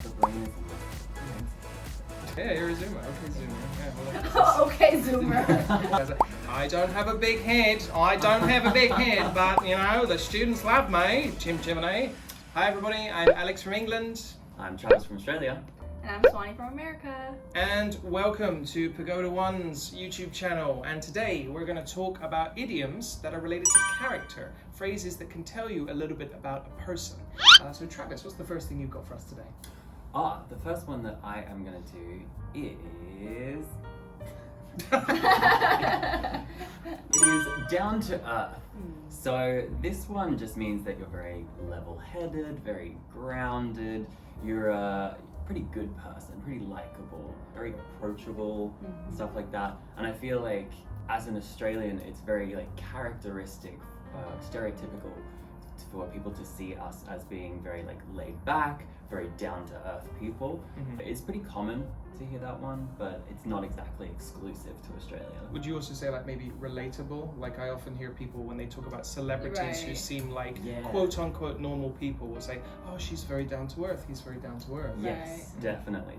The brain is Yeah, you're a zoomer. Okay, zoomer. Yeah, well, Okay, zoomer. I don't have a big head. But you know, the students love me. Chim chimney. Hi everybody, I'm Alex from England. I'm Travis from Australia. And I'm Swanee from America. And welcome to Pagoda One's YouTube channel. And today we're going to talk about idioms that are related to character, phrases that can tell you a little bit about a person. So Travis, what's the first thing you've got for us today? The first one that I am going to do is... it is down to earth. So this one just means that you're very level-headed, very grounded, you're a pretty good person, pretty likable, very approachable, stuff like that. And I feel like as an Australian, it's very like characteristic, stereotypical for people to see us as being very like laid back, very down-to-earth people. It's pretty common to hear that one, but it's not exactly exclusive to Australia. Would you also say like maybe relatable? Like I often hear people when they talk about celebrities who seem like quote-unquote normal people will say, oh, she's very down-to-earth, he's very down-to-earth. Yes, definitely.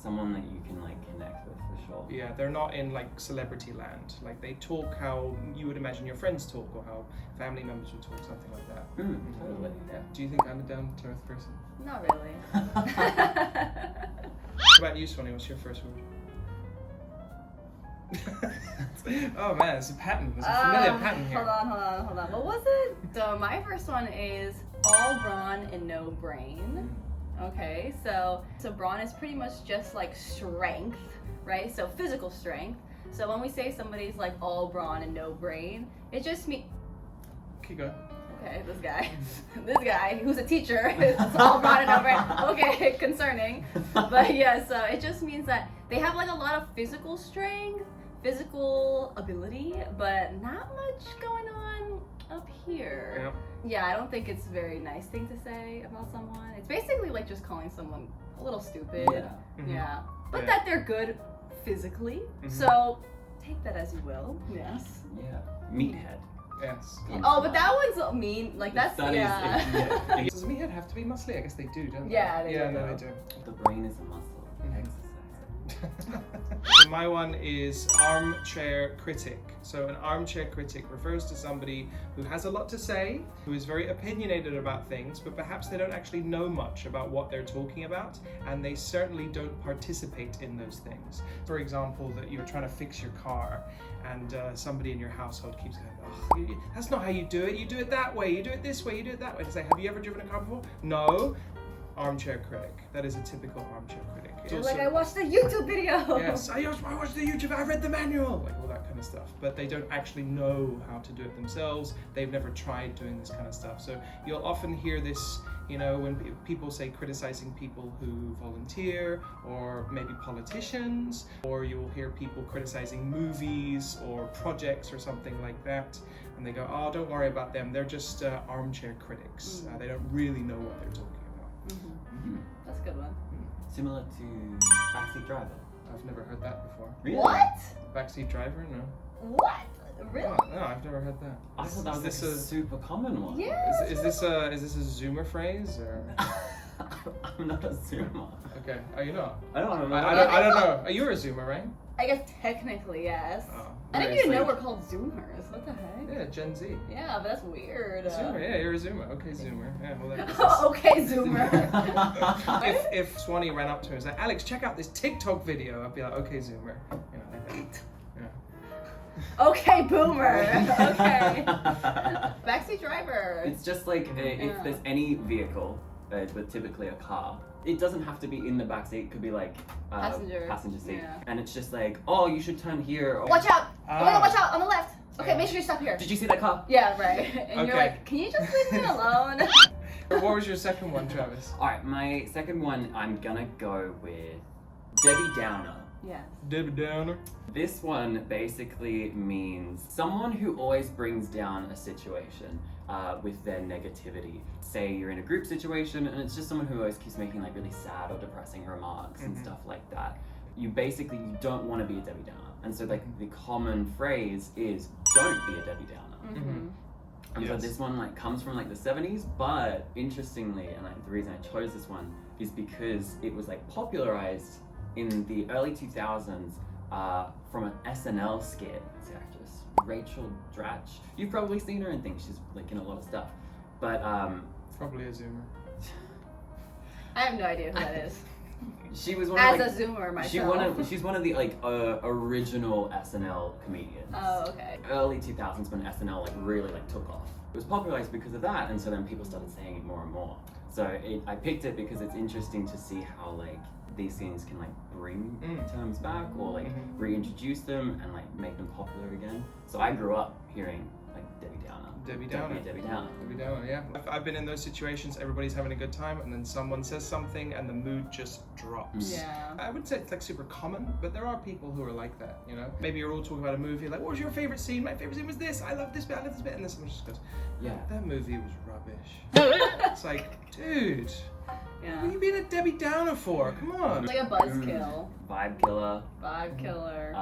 Someone that you can like connect with for sure. Yeah, they're not in like celebrity land. Like they talk how you would imagine your friends talk or how family members would talk, something like that. Totally. Yeah. Do you think I'm a down-to-earth person? Not really. What about you, Swanee? What's your first word? Oh man, it's a pattern. There's a familiar pattern here. Hold on. What was it? So my first one is all brawn and no brain. Okay, so brawn is pretty much just like strength, right? So physical strength. So when we say somebody's like all brawn and no brain, it just means... Keep going. Okay, this guy who's a teacher is all brawn and no brain. Okay, concerning. But yeah, so it just means that they have like a lot of physical strength, physical ability, but not much going on up here. Yep. Yeah, I don't think it's a very nice thing to say about someone. It's basically like just calling someone a little stupid. Yeah. But that they're good physically. So take that as you will. Yes. Yeah. Meathead. Yes. Oh, but that one's mean. Like that's Does meathead have to be muscly? I guess they do, don't they? Yeah, they do. No, they do. The brain is a muscle. Exercise So my one is Armchair Critic. So an armchair critic refers to somebody who has a lot to say, who is very opinionated about things, but perhaps they don't actually know much about what they're talking about, and they certainly don't participate in those things. For example, that you're trying to fix your car, and somebody in your household keeps going, oh, that's not how you do it. You do it that way. You do it this way. You do it that way. To say, have you ever driven a car before? No. Armchair critic. That is a typical armchair critic. Like I watched the YouTube video. Yes, I watched the YouTube. I read the manual. Like all that kind of stuff. But they don't actually know how to do it themselves. They've never tried doing this kind of stuff. So you'll often hear this, you know, when people say criticizing people who volunteer, or maybe politicians, or you'll hear people criticizing movies or projects or something like that. And they go, oh, don't worry about them. They're just armchair critics. They don't really know what they're talking about. That's a good one. Similar to Backseat Driver. I've never heard that before. Really? What? Backseat Driver? No. What? Really? Oh, no, I've never heard that. I thought that was like a super common one. Yeah. Is this a Zoomer phrase or? I'm not a Zoomer. Okay, are you not? I don't know. I don't know. You're a Zoomer, right? I guess technically, yes. Oh, I didn't even know we're called Zoomers. What the heck? Yeah, Gen Z. Yeah, but that's weird. Zoomer, yeah, you're a Zoomer. Okay, Zoomer. Yeah, well, that Oh, okay, Zoomer. if Swanee ran up to me and said, Alex, check out this TikTok video, I'd be like, okay, Zoomer. You know, like that. Yeah. Okay, Boomer. Okay. Backseat Driver. It's just like if there's any vehicle, but typically a car, it doesn't have to be in the backseat. It could be like passenger seat, and it's just like, oh, you should turn here. Or, watch out! Oh my God, watch out on the left. Okay, make sure you stop here. Did you see that car? Yeah, right. And you're like, can you just leave me alone? What was your second one, Travis? All right, my second one, I'm gonna go with Debbie Downer. Yes. Debbie Downer. This one basically means someone who always brings down a situation with their negativity. Say you're in a group situation and it's just someone who always keeps making like really sad or depressing remarks and stuff like that. You don't want to be a Debbie Downer. And so like the common phrase is, don't be a Debbie Downer. And so Yes. this one like comes from like the 70s, but interestingly, and like the reason I chose this one is because it was like popularized in the early 2000s from an SNL skit. It's the actress Rachel Dratch. You've probably seen her and things. She's like in a lot of stuff. But Probably a Zoomer. I have no idea who that is. she was one As of a Zoomer myself. she's one of the like original SNL comedians. Oh, okay. Early 2000s when SNL like really like took off. It was popularized because of that, and so then people started saying it more and more. So I picked it because it's interesting to see how like these things can like bring terms back or like reintroduce them and like make them popular again. So I grew up hearing like Debbie Downer. Debbie Downer. Debbie Downer. Debbie Downer, yeah. I've been in those situations, everybody's having a good time, and then someone says something and the mood just drops. Yeah. I wouldn't say it's like super common, but there are people who are like that, you know? Maybe you're all talking about a movie, like, what was your favorite scene? My favorite scene was this, I love this bit, I love this bit, and then someone just goes, Yeah. that movie was rubbish. It's like, dude, Yeah. what are you being a Debbie Downer for? Come on. It's like a buzzkill. Vibe killer. Vibe killer.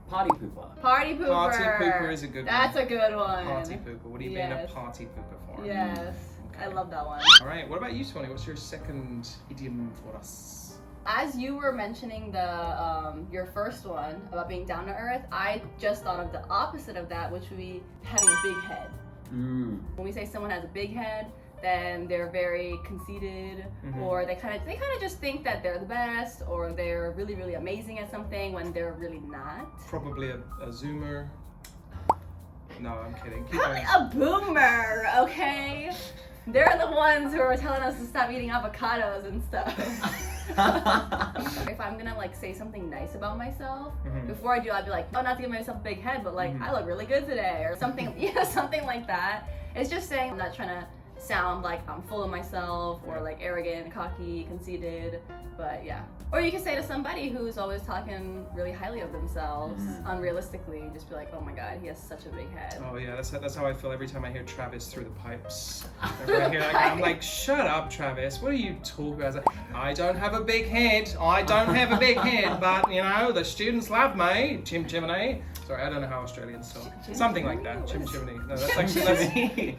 Party pooper. Party pooper. Party pooper is a good That's one. a good one. Party pooper. What are you being a Yes. party pooper for? Yes. Okay. I love that one. All right, what about you, Swanee? What's your second idiom for us? As you were mentioning the your first one about being down to earth, I just thought of the opposite of that, which would be having a big head. Mm. When we say someone has a big head, then they're very conceited, or they kind of just think that they're the best, or they're really, really amazing at something when they're really not. Probably a Zoomer. No, I'm kidding. Keep Probably going. a boomer, okay? They're the ones who are telling us to stop eating avocados and stuff. If I'm gonna like say something nice about myself, before I do, I'd be like, oh, not to give myself a big head, but like, I look really good today, or something, something like that. It's just saying I'm not trying to sound like I'm full of myself or like arrogant, cocky, conceited, but yeah. Or you can say to somebody who's always talking really highly of themselves, unrealistically, just be like, oh my god, he has such a big head. Oh yeah, that's how I feel every time I hear Travis through the pipes. I'm like, shut up, Travis. What are you talking about? Like, I don't have a big head. I don't have a big head, but you know the students love me. Chim chimney. Sorry, I don't know how Australians talk. Something like that. Chim chimney. No, that's actually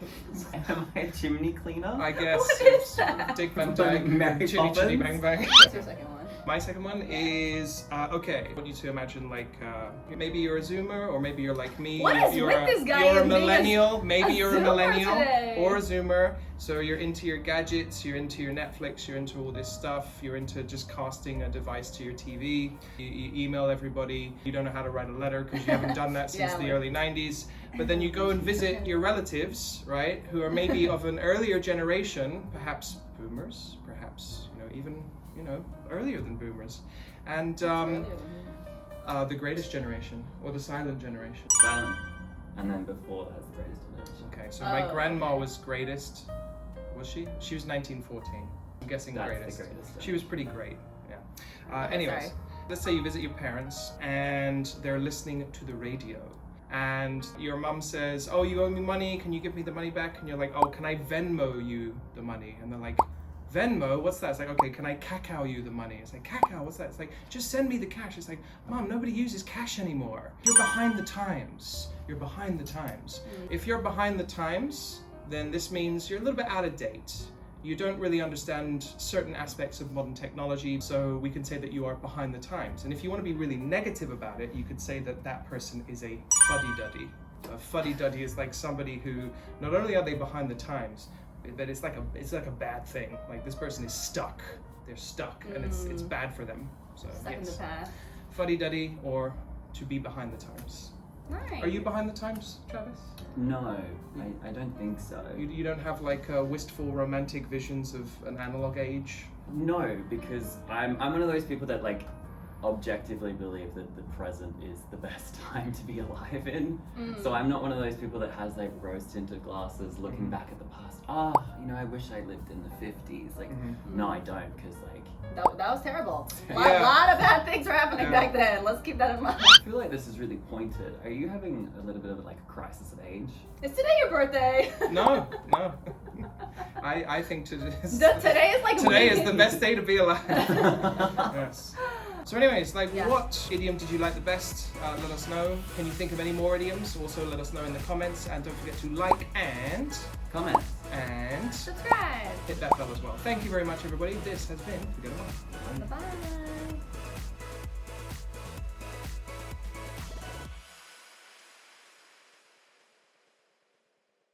Am I a chimney cleaner? I guess. What is that? Dick Van Something like Dyke. Mary Chitty chitty Poppins? bang bang. What's your second one? My second one is okay. I want you to imagine like maybe you're a Zoomer, or maybe you're like me. What is you're with a, this guy You're a and being millennial. Maybe you're a Zoomer millennial today? or a Zoomer. So you're into your gadgets. You're into your Netflix. You're into all this stuff. You're into just casting a device to your TV. You email everybody. You don't know how to write a letter because you haven't done that since Yeah, the like- early '90s. But then you go and visit your relatives, right? Who are maybe of an earlier generation, perhaps boomers, perhaps even earlier than boomers. And the greatest generation, or the silent generation. Silent. And then before that's the greatest generation. Okay, so my Oh, grandma okay. was greatest. Was she? She was 1914. I'm guessing That's greatest. the greatest. She was pretty great. Yeah. Okay, Anyways, sorry. let's say you visit your parents and they're listening to the radio. And your mum says, "Oh, you owe me money. Can you give me the money back?" And you're like, "Oh, can I Venmo you the money?" And they're like, "Venmo? What's that?" It's like, "Okay, can I Kakao you the money?" It's like, "Kakao? What's that?" It's like, "Just send me the cash." It's like, "Mom, nobody uses cash anymore. You're behind the times. You're behind the times." If you're behind the times, then this means you're a little bit out of date. You don't really understand certain aspects of modern technology, so we can say that you are behind the times. And if you want to be really negative about it, you could say that that person is a fuddy-duddy. A fuddy-duddy is like somebody who, not only are they behind the times, but it's like a bad thing. Like this person is stuck. They're stuck, and it's bad for them. So Stuck in the yes, past. fuddy-duddy or to be behind the times. Nice. Are you behind the times, Travis? No, I don't think so. You don't have like wistful romantic visions of an analog age? No, because I'm one of those people that like objectively believe that the present is the best time to be alive in. So I'm not one of those people that has like rose tinted glasses looking back at the past. Oh, I wish I lived in the 50s. Like, no, I don't, because like That was terrible. A Yeah. lot of bad things were happening Yeah. back then. Let's keep that in mind. I feel like this is really pointed. Are you having a little bit of like a crisis of age? Is today your birthday? No. I think today is Today is like today is weird. the best day to be alive. Yes. So anyways, like Yeah. what idiom did you like the best? Let us know. Can you think of any more idioms? Also let us know in the comments, and don't forget to like and Comment. and Subscribe. hit that bell as well. Thank you very much everybody. This has been Pagoda.